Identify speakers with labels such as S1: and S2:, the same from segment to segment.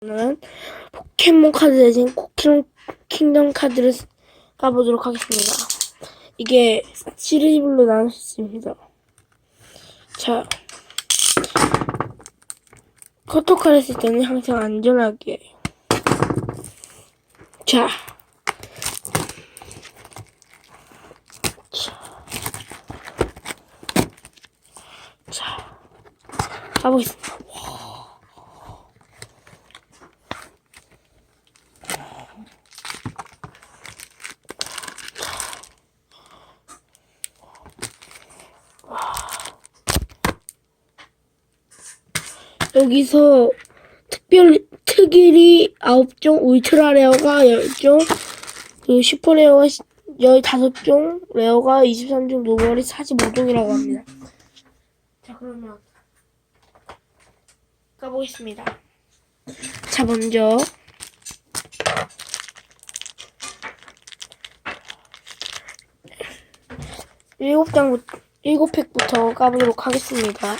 S1: 오늘은 포켓몬 카드 대신 포켓몬 킹덤 카드를 까보도록 하겠습니다. 이게 시리즈별로 나눌 수 있습니다. 자, 커터칼 했을 때는 항상 안전하게. 자, 가보겠습니다. 여기서 특일이 9종, 울트라 레어가 10종, 그리고 슈퍼 레어가 15종, 레어가 23종, 노멀이 45종이라고 합니다. 자, 그러면 까보겠습니다. 자, 먼저 7팩부터 까보도록 하겠습니다.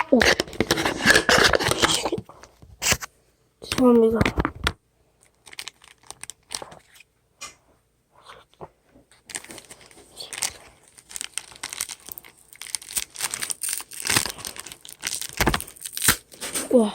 S1: 오, 죄송합니다. 와.